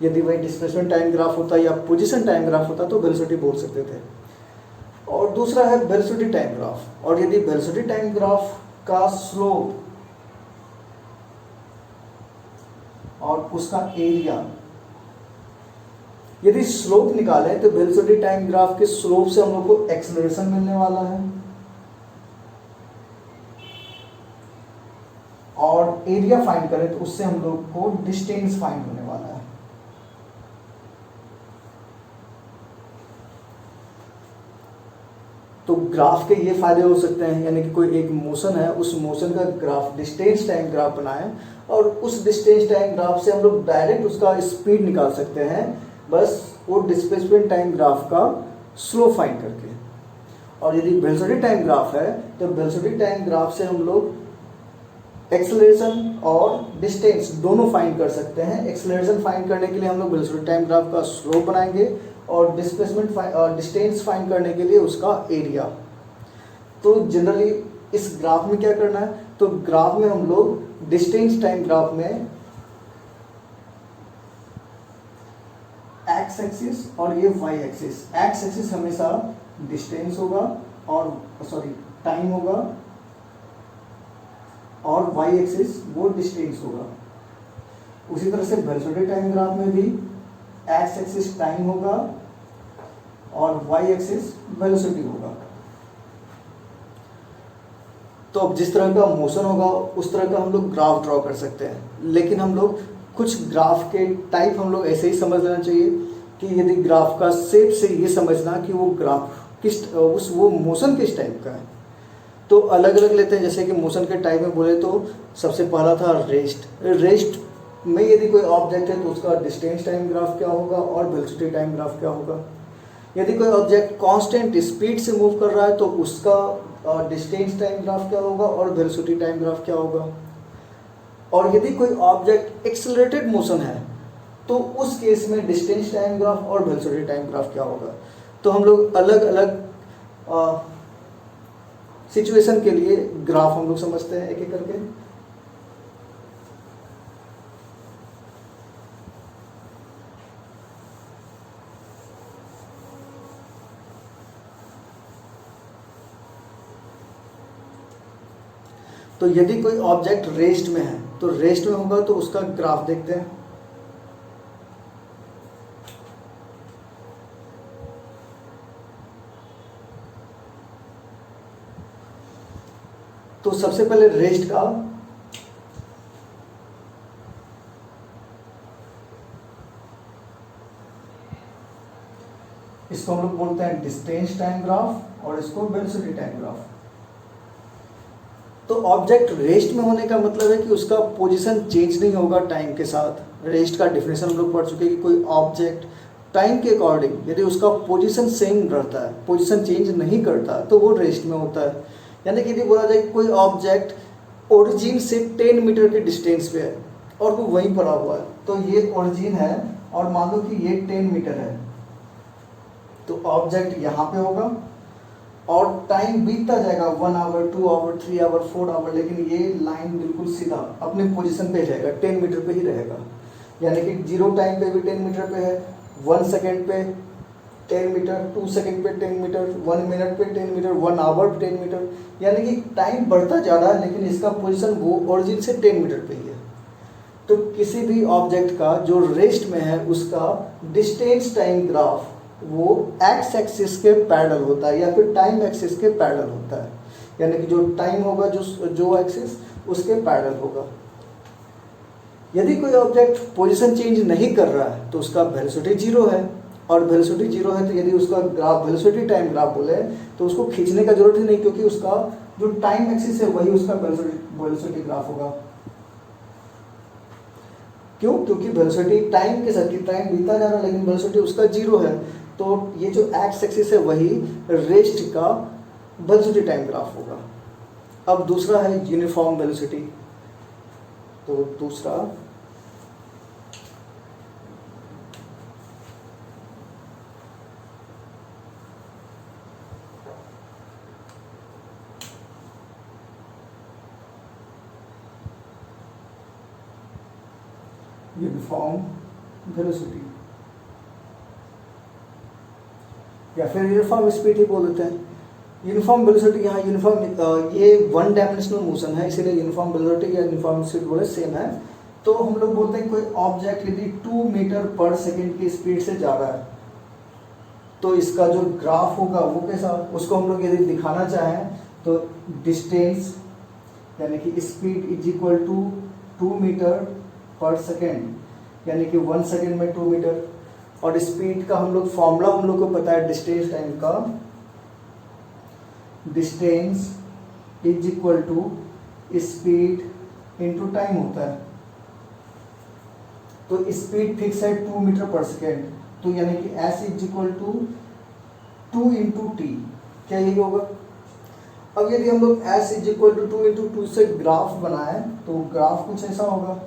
यदि वही डिस्प्लेसमेंट टाइम ग्राफ होता या पोजीशन टाइम ग्राफ होता तो वेलोसिटी बोल सकते थे। और दूसरा है वेलोसिटी टाइम ग्राफ, और यदि वेलोसिटी टाइम ग्राफ का स्लोप और उसका एरिया, यदि स्लोप निकालें तो वेलोसिटी टाइम ग्राफ के स्लोप से हम लोग को एक्सेलरेशन मिलने वाला है, और एरिया फाइंड करें तो उससे हम लोग को डिस्टेंस फाइंड होने वाला है। तो ग्राफ के ये फायदे हो सकते हैं, यानी कि कोई एक मोशन है, उस मोशन का ग्राफ डिस्टेंस टाइम ग्राफ बनाएं, और उस डिस्टेंस टाइम ग्राफ से हम लोग डायरेक्ट उसका स्पीड निकाल सकते हैं, बस वो डिस्प्लेसमेंट टाइम ग्राफ का स्लो फाइंड करके। और यदि वेलोसिटी टाइम ग्राफ है तो वेलोसिटी टाइम ग्राफ से हम लोग एक्सेलरेशन और डिस्टेंस दोनों फाइंड कर सकते हैं। एक्सेलरेशन फाइंड करने के लिए हम लोग वेलोसिटी टाइम ग्राफ का स्लोप बनाएंगे और डिस्टेंस फाइंड करने के लिए उसका एरिया। तो जनरली इस ग्राफ में क्या करना है, तो ग्राफ में हम लोग डिस्टेंस टाइम ग्राफ में एक्स एक्सिस और ये वाई एक्सिस, एक्स एक्सिस हमेशा डिस्टेंस होगा और टाइम होगा और वाई एक्सिस वो डिस्टेंस होगा। उसी तरह से वेलोसिटी टाइम ग्राफ में भी एक्स एक्सिस टाइम होगा और वाई एक्सिस वेलोसिटी होगा। तो अब जिस तरह का मोशन होगा उस तरह का हम लोग ग्राफ ड्रॉ कर सकते हैं, लेकिन हम लोग कुछ ग्राफ के टाइप हम लोग ऐसे ही समझ लेना चाहिए कि यदि ग्राफ का शेप से ये समझना कि वो ग्राफ वो मोशन किस टाइप का है। तो अलग अलग लेते हैं, जैसे कि मोशन के टाइप में बोले तो सबसे पहला था रेस्ट में यदि कोई ऑब्जेक्ट है तो उसका डिस्टेंस टाइम ग्राफ क्या होगा और वेलोसिटी टाइम ग्राफ क्या होगा। यदि कोई ऑब्जेक्ट कांस्टेंट स्पीड से मूव कर रहा है तो उसका डिस्टेंस टाइम ग्राफ क्या होगा और वेलोसिटी टाइम ग्राफ क्या होगा। और यदि कोई ऑब्जेक्ट एक्सेलरेटेड मोशन है तो उस केस में डिस्टेंस टाइम ग्राफ और वेलोसिटी टाइम ग्राफ क्या होगा। तो हम लोग अलग अलग सिचुएशन के लिए ग्राफ हम लोग समझते हैं एक एक करके। तो यदि कोई ऑब्जेक्ट रेस्ट में है तो रेस्ट में होगा तो उसका ग्राफ देखते हैं। तो सबसे पहले रेस्ट का इसको हम लोग बोलते हैं डिस्टेंस टाइम ग्राफ और इसको वेलोसिटी टाइम ग्राफ। तो ऑब्जेक्ट रेस्ट में होने का मतलब है कि उसका पोजीशन चेंज नहीं होगा टाइम के साथ। रेस्ट का डेफिनेशन हम लोग पढ़ चुके हैं कि कोई ऑब्जेक्ट टाइम के अकॉर्डिंग यदि उसका पोजीशन सेम रहता है, पोजीशन चेंज नहीं करता, तो वो रेस्ट में होता है। यानी कि यदि बोला जाए कि कोई ऑब्जेक्ट ओरिजिन से 10 मीटर के डिस्टेंस पे है और वो वहीं पड़ा हुआ है, तो ये ओरिजिन है और मान लो कि ये 10 मीटर है, तो ऑब्जेक्ट यहाँ पे होगा और टाइम बीतता जाएगा 1 आवर 2 आवर 3 आवर 4 आवर, लेकिन ये लाइन बिल्कुल सीधा अपने पोजीशन पे रहेगा, 10 मीटर पे ही रहेगा। यानी कि 0 टाइम पे भी 10 मीटर पे है, 1 सेकेंड पे 10 मीटर, 2 सेकेंड पे 10 मीटर, 1 मिनट पे 10 मीटर, 1 आवर 10 मीटर। यानी कि टाइम बढ़ता जा रहा है लेकिन इसका पोजीशन वो ओरिजिन से 10 मीटर पे ही है। तो किसी भी ऑब्जेक्ट का जो रेस्ट में है उसका डिस्टेंस टाइम ग्राफ वो एक्स एक्सिस के पैरेलल होता है या फिर टाइम एक्सिस के पैरेलल होता है। यानी कि जो टाइम होगा जो एक्सिस उसके पैरेलल होगा। यदि कोई ऑब्जेक्ट पोजीशन चेंज नहीं कर रहा है तो उसका वेलोसिटी 0 है, और वेलोसिटी 0 है तो यदि उसका ग्राफ वेलोसिटी टाइम ग्राफ बोले तो उसको खींचने का जरूरत ही नहीं, क्योंकि उसका जो टाइम एक्सिस है वही उसका वेलोसिटी ग्राफ होगा। क्यों? क्योंकि वेलोसिटी टाइम के साथ टाइम बीता जा रहा है लेकिन वेलोसिटी उसका 0 है, तो ये जो एक्स एक्सिस है वही रेस्ट का वेलोसिटी टाइम ग्राफ होगा। अब दूसरा है यूनिफॉर्म वेलोसिटी। तो दूसरा यूनिफॉर्म वेलोसिटी या फिर यूनिफॉर्म स्पीड ही बोल देते हैं। यूनिफॉर्म वेलोसिटी यहाँ ये 1 डायमेंशनल मोशन है, इसीलिए यूनिफॉर्म वेलोसिटी या यूनिफॉर्म स्पीड बोले सेम है। तो हम लोग बोलते हैं कोई ऑब्जेक्ट यदि 2 मीटर पर सेकेंड की स्पीड से जा रहा है तो इसका जो ग्राफ होगा वो कैसा, उसको हम लोग यदि दिखाना चाहें तो डिस्टेंस यानी कि speed is equal to 2 meter per second, यानी कि 1 सेकेंड में 2 मीटर। और स्पीड का हम लोग फॉर्मूला हम लोग को पता है डिस्टेंस टाइम का, distance is equal to speed into time होता है। तो स्पीड फिक्स है 2 मीटर पर सेकेंड, तो यानी कि s is equal to 2 into T. क्या यही होगा? अब यदि हम लोग s इज इक्वल टू 2 से ग्राफ बनाएं तो ग्राफ कुछ ऐसा होगा,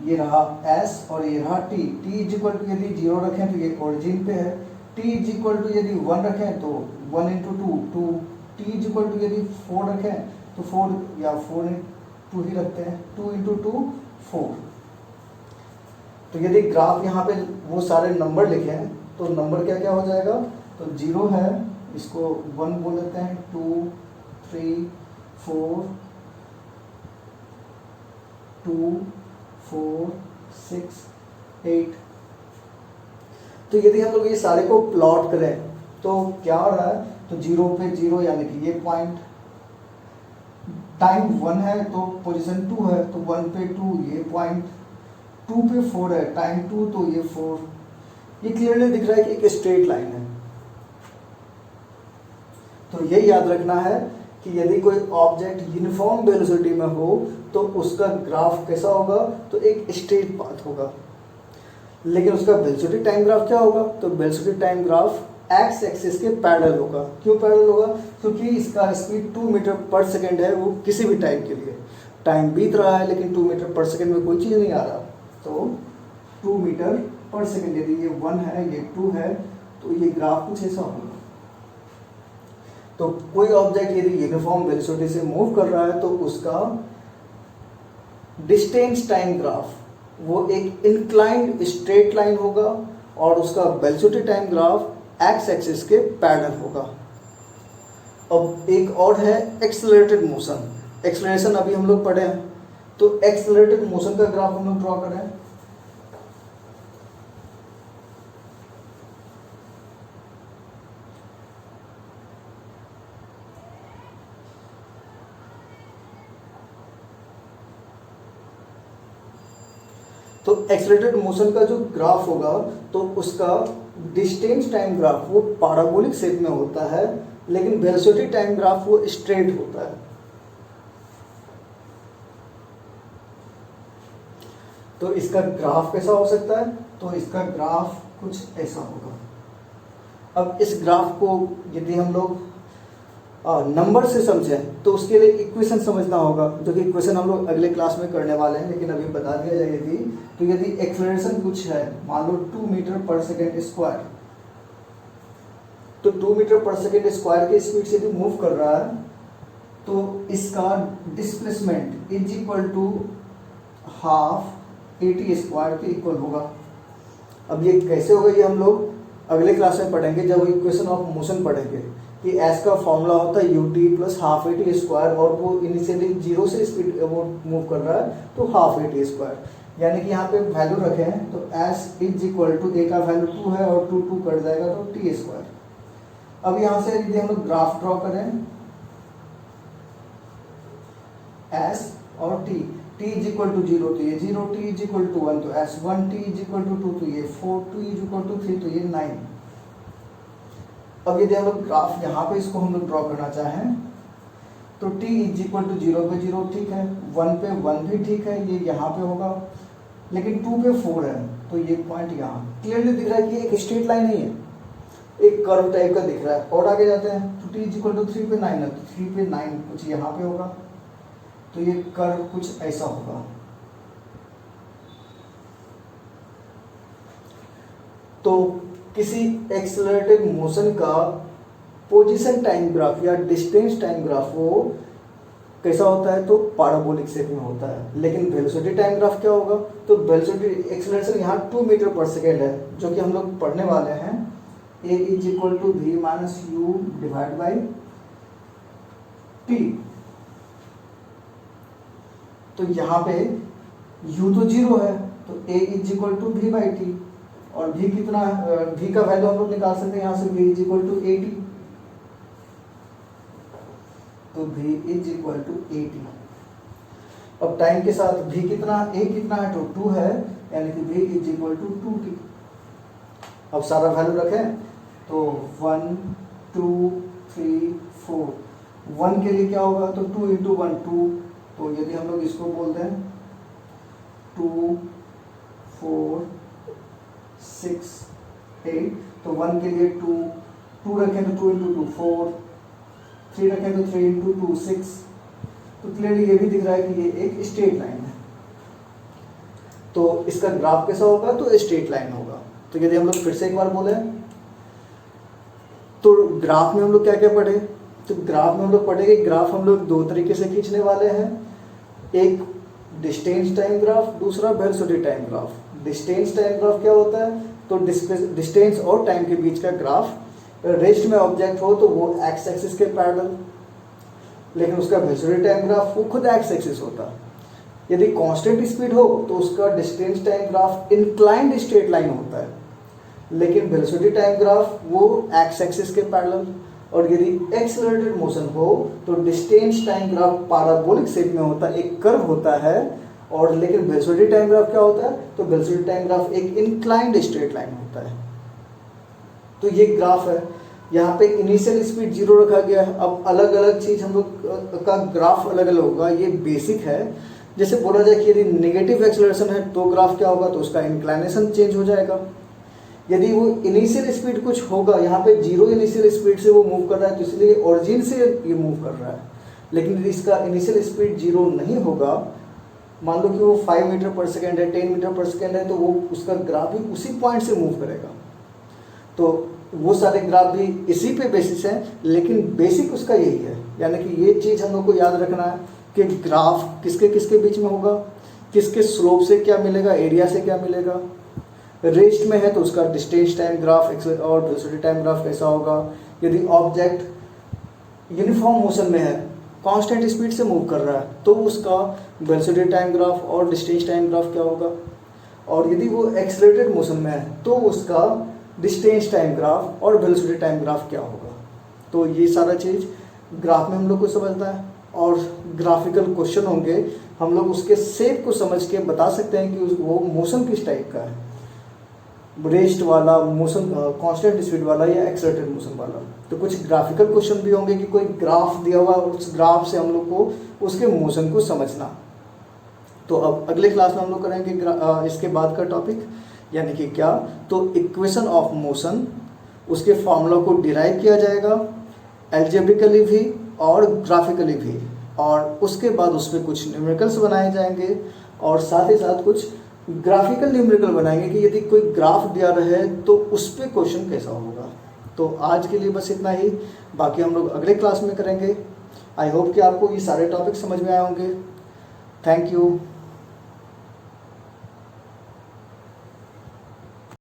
ये रहा s और ये रहा t। t is equal to यदि 0 रखें तो ये ओरिजिन पे है, t इज इक्वल टू यदि 1 रखें तो 1 into 2, t is equal to यदि 4 रखें तो 4 या 4 इंटू ही रखते हैं, 2 इंटू 2 4। तो यदि ग्राफ यहाँ पे वो सारे नंबर लिखे हैं तो नंबर क्या क्या हो जाएगा? तो 0 है, इसको 1 बोल देते हैं, 2 3 4 2 4 6 8। तो यदि हम लोग ये सारे को प्लॉट करें तो क्या हो रहा है? तो 0 पे 0 यानी कि ये पॉइंट, टाइम 1 है तो पोजीशन 2 है, तो 1 पे 2 ये पॉइंट, 2 पे 4 है, टाइम 2 तो ये 4। ये क्लियरली दिख रहा है कि एक स्ट्रेट लाइन है। तो ये याद रखना है कि यदि कोई ऑब्जेक्ट यूनिफॉर्म वेलोसिटी में हो तो उसका ग्राफ कैसा होगा? तो एक स्ट्रेट पाथ होगा। लेकिन उसका वेलोसिटी टाइम ग्राफ क्या होगा? तो velocity time graph x axis के पैरेलल होगा। क्यों पैरेलल होगा? क्योंकि इसका स्पीड 2 मीटर पर सेकेंड है, वो किसी भी टाइम के लिए। टाइम बीत रहा है लेकिन 2 मीटर पर सेकेंड में कोई चीज़ नहीं आ रहा, तो 2 मीटर पर सेकेंड, यदि ये 1 है ये 2 है तो ये ग्राफ कुछ ऐसा होगा। तो कोई ऑब्जेक्ट यदि यूनिफॉर्म वेलोसिटी से मूव कर रहा है तो उसका डिस्टेंस टाइम ग्राफ वो एक इंक्लाइंड स्ट्रेट लाइन होगा और उसका velocity time graph x axis के पैरेलल होगा। अब एक और है एक्सेलरेटेड मोशन। एक्सेलरेशन अभी हम लोग पढ़े हैं, तो एक्सेलरेटेड मोशन का ग्राफ हम लोग ड्रॉ करें। तो एक्सेलरेटेड मोशन का जो ग्राफ होगा तो उसका डिस्टेंस टाइम ग्राफ वो पैराबोलिक शेप में होता है, लेकिन वेलोसिटी टाइम ग्राफ वो स्ट्रेट होता है। तो इसका ग्राफ कैसा हो सकता है? तो इसका ग्राफ कुछ ऐसा होगा। अब इस ग्राफ को यदि हम लोग नंबर से समझें तो उसके लिए इक्वेशन समझना होगा, जो कि इक्वेशन हम लोग अगले क्लास में करने वाले हैं, लेकिन अभी बता दिया जाए यदि तो यदि एक्सेलरेशन कुछ है, मान लो 2 मीटर पर सेकेंड स्क्वायर, तो 2 मीटर पर सेकेंड स्क्वायर के स्पीड से यदि मूव कर रहा है तो इसका displacement is equal to half AT square के इक्वल होगा। अब ये कैसे होगा ये हम लोग अगले क्लास में पढ़ेंगे, जब इक्वेशन ऑफ मोशन पढ़ेंगे कि एस का फॉर्मूला होता है ut plus half AT square, और वो इनिशियली 0 से स्पीड वो मूव कर रहा है तो हाफ AT स्क्वायर, यानी कि यहाँ पे वैल्यू रखे हैं तो s is equal to a का वैल्यू 2 है और 2 2 कट जाएगा तो t स्क्वायर। अब यहाँ से यदि हम लोग ग्राफ ड्रॉ करें s और t इज इक्वल टू 0 तो ये 0, t इज इक्वल टू 1 तो s1, t is equal to 2 तो ये 4, t इज इक्वल टू 3 तो ये 9। अब यदि हम लोग ग्राफ यहाँ पे इसको हम लोग ड्रॉ करना चाहें तो t इज इक्वल टू 0 पे 0 ठीक है, 1 पे 1 भी ठीक है, ये यहाँ पे होगा, लेकिन 2 पे 4 है तो ये पॉइंट यहाँ क्लियरली दिख रहा है कि एक स्ट्रेट लाइन नहीं है, एक कर्व टाइप का दिख रहा है। और आगे जाते हैं तो t इज इक्वल टू 3 पे 9 है तो 3 पे 9 कुछ यहाँ पे होगा, तो ये कर्व कुछ ऐसा होगा। तो किसी एक्सेलरेटेड मोशन का पोजीशन टाइम ग्राफ या डिस्टेंस टाइम ग्राफ वो कैसा होता है? तो पैराबोलिक शेप में होता है। लेकिन वेलोसिटी टाइम ग्राफ क्या होगा? तो वेलोसिटी एक्सेलरेशन यहाँ 2 मीटर पर सेकेंड है, जो कि हम लोग पढ़ने वाले हैं a is equal to v minus u divide by t। तो यहाँ पे u तो 0 है तो a is equal to v by T, और v कितना, v का वैल्यू हम लोग निकाल सकते हैं यहाँ से, v इज इक्वल टू 80, तो v इज इक्वल टू 80। अब टाइम के साथ v कितना, a कितना है तो 2 है, यानी कि v is equal to 2t। अब सारा वैल्यू रखें तो 1 2 3 4, 1 के लिए क्या होगा तो 2 इंटू 1 2, तो यदि हम लोग इसको बोलते हैं 2 4 6 8, तो 1 के लिए 2, 2 रखें तो 2 इंटू 2 4, 3 रखें तो 3 इंटू 2 6। तो क्लियरली ये भी दिख रहा है कि ये एक स्ट्रेट लाइन है। तो इसका ग्राफ कैसा होगा, तो स्ट्रेट लाइन होगा। तो यदि हम लोग फिर से एक बार बोले तो ग्राफ में हम लोग क्या क्या पढ़े, तो ग्राफ में हम लोग पढ़े कि ग्राफ हम लोग दो तरीके से खींचने वाले हैं, एक डिस्टेंस टाइम ग्राफ, दूसरा velocity time graph. Distance time graph क्या होता है, तो डिस्टेंस और टाइम के बीच का ग्राफ। रेस्ट में ऑब्जेक्ट हो तो वो एक्स एक्सिस के पैरेलल, लेकिन उसका वेलोसिटी टाइम ग्राफ वो खुद एक्स एक्सिस होता। यदि कांस्टेंट स्पीड हो तो उसका distance time graph inclined straight line होता है, लेकिन वेलोसिटी टाइम ग्राफ वो एक्स एक्सिस के पैरेलल। और यदि एक्सेलरेटेड मोशन हो तो distance time graph parabolic shape में होता है, एक कर्व होता है। और लेकिन वेलोसिटी टाइम ग्राफ क्या होता है, तो वेलोसिटी टाइम ग्राफ एक इंक्लाइंड स्ट्रेट लाइन होता है। तो ये ग्राफ है, यहाँ पे इनिशियल स्पीड 0 रखा गया है। अब अलग अलग चीज हम लोग का ग्राफ अलग अलग होगा, ये बेसिक है। जैसे बोला जाए कि यदि नेगेटिव एक्सेलरेशन है तो ग्राफ क्या होगा, तो उसका इंक्लाइनेशन चेंज हो जाएगा। यदि वो इनिशियल स्पीड कुछ होगा, यहाँ पे 0 इनिशियल स्पीड से वो मूव कर रहा है तो इसलिए ओरिजिन से ये मूव कर रहा है। लेकिन यदि इसका इनिशियल स्पीड 0 नहीं होगा, मान लो कि वो 5 मीटर पर सेकेंड है, 10 मीटर पर सेकेंड है, तो वो उसका ग्राफ भी उसी पॉइंट से मूव करेगा। तो वो सारे ग्राफ भी इसी पे बेसिस है, लेकिन बेसिक उसका यही है। यानी कि ये चीज़ हम लोग को याद रखना है कि ग्राफ किसके किसके बीच में होगा, किसके स्लोप से क्या मिलेगा, एरिया से क्या मिलेगा। रेस्ट में है तो उसका डिस्टेंस टाइम ग्राफ और वेलोसिटी टाइम ग्राफ कैसा होगा। यदि ऑब्जेक्ट यूनिफॉर्म मोशन में है, कांस्टेंट स्पीड से मूव कर रहा है, तो उसका वेलोसिटी टाइम ग्राफ और डिस्टेंस टाइम ग्राफ क्या होगा। और यदि वो एक्सेलरेटेड मोशन में है तो उसका डिस्टेंस टाइम ग्राफ और वेलोसिटी टाइम ग्राफ क्या होगा। तो ये सारा चीज़ ग्राफ में हम लोग को समझना है। और ग्राफिकल क्वेश्चन होंगे, हम लोग उसके शेप को समझ के बता सकते हैं कि वो मोशन किस टाइप का है, रेस्ट वाला मोशन, कांस्टेंट स्पीड वाला या एक्सेलरेटेड मोशन वाला। तो कुछ ग्राफिकल क्वेश्चन भी होंगे कि कोई ग्राफ दिया हुआ, उस ग्राफ से हम लोग को उसके मोशन को समझना। तो अब अगले क्लास में हम लोग करेंगे इसके बाद का टॉपिक, यानी कि क्या, तो इक्वेशन ऑफ मोशन, उसके फॉर्मूला को डिराइव किया जाएगा एल्जेब्रिकली भी और ग्राफिकली भी। और उसके बाद उस पर कुछ न्यूमेरिकल्स बनाए जाएंगे और साथ ही साथ कुछ ग्राफिकल न्यूमेरिकल बनाएंगे कि यदि कोई ग्राफ दिया रहे तो उस पर क्वेश्चन कैसा होगा। तो आज के लिए बस इतना ही, बाकी हम लोग अगले क्लास में करेंगे। आई होप कि आपको ये सारे टॉपिक समझ में आए होंगे। Thank you.